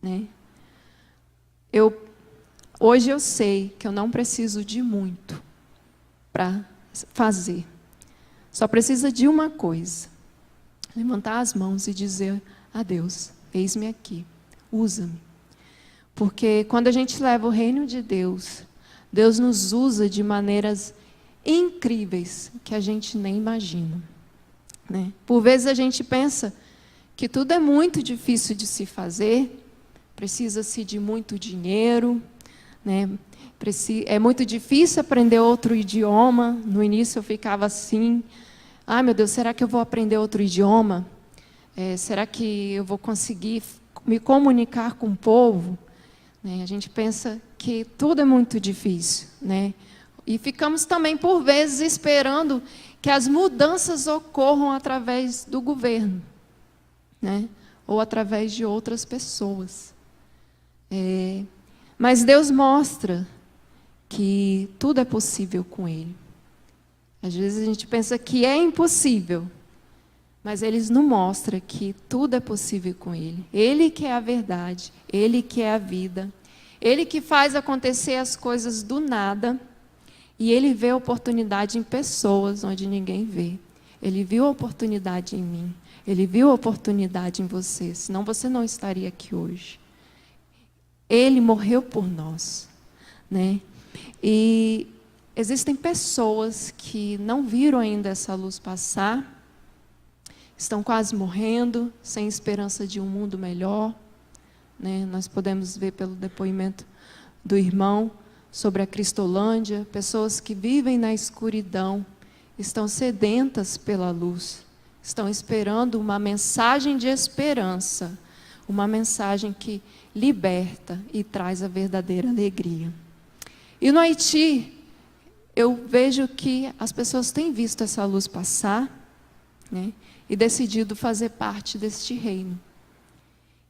Né? Hoje eu sei que eu não preciso de muito para fazer. Só precisa de uma coisa. Levantar as mãos e dizer a Deus, eis-me aqui, usa-me. Porque quando a gente leva o reino de Deus, Deus nos usa de maneiras incríveis que a gente nem imagina. Né? Por vezes a gente pensa que tudo é muito difícil de se fazer, precisa-se de muito dinheiro, né? É muito difícil aprender outro idioma. No início eu ficava assim, ai meu Deus, será que eu vou aprender outro idioma? Será que eu vou conseguir me comunicar com o povo? Né? A gente pensa que tudo é muito difícil. Né? E ficamos também, por vezes, esperando que as mudanças ocorram através do governo. Né? Ou através de outras pessoas. Mas Deus mostra que tudo é possível com Ele. Às vezes a gente pensa que é impossível, mas Ele nos mostra que tudo é possível com Ele. Ele que é a verdade, Ele que é a vida, Ele que faz acontecer as coisas do nada, e Ele vê a oportunidade em pessoas onde ninguém vê. Ele viu a oportunidade em mim, Ele viu a oportunidade em você, senão você não estaria aqui hoje. Ele morreu por nós, né? E existem pessoas que não viram ainda essa luz passar, estão quase morrendo, sem esperança de um mundo melhor, né? Nós podemos ver pelo depoimento do irmão sobre a Cristolândia, pessoas que vivem na escuridão, estão sedentas pela luz, estão esperando uma mensagem de esperança, uma mensagem que liberta e traz a verdadeira alegria. E no Haiti, eu vejo que as pessoas têm visto essa luz passar, né, e decidido fazer parte deste reino.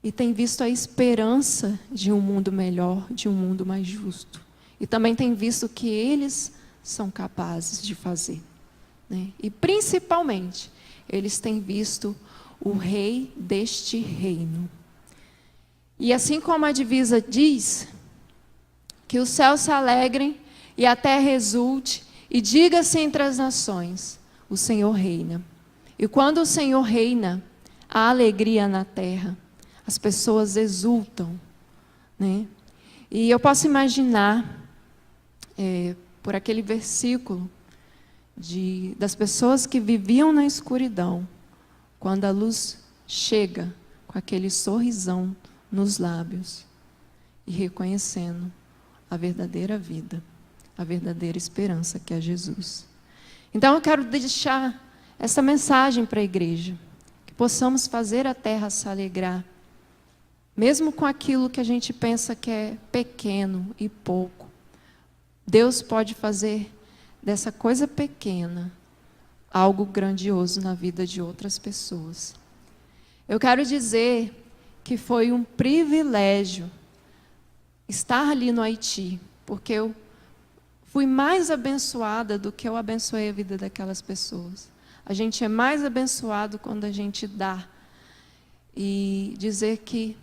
E têm visto a esperança de um mundo melhor, de um mundo mais justo. E também têm visto que eles são capazes de fazer, né? E principalmente, eles têm visto o rei deste reino. E assim como a divisa diz, que os céus se alegrem e a terra exulte, e diga-se entre as nações, o Senhor reina. E quando o Senhor reina, há alegria na terra, as pessoas exultam, né? E eu posso imaginar, por aquele versículo, das pessoas que viviam na escuridão, quando a luz chega com aquele sorrisão nos lábios e reconhecendo a verdadeira vida, a verdadeira esperança que é Jesus. Então eu quero deixar essa mensagem para a igreja, que possamos fazer a terra se alegrar, mesmo com aquilo que a gente pensa que é pequeno e pouco. Deus pode fazer dessa coisa pequena algo grandioso na vida de outras pessoas. Eu quero dizer que foi um privilégio estar ali no Haiti, porque eu fui mais abençoada do que eu abençoei a vida daquelas pessoas. A gente é mais abençoado quando a gente dá. E dizer que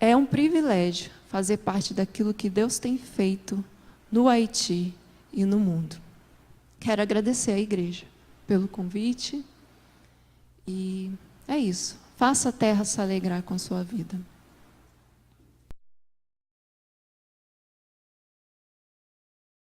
é um privilégio fazer parte daquilo que Deus tem feito no Haiti e no mundo. Quero agradecer à igreja pelo convite. E é isso. Faça a terra se alegrar com sua vida.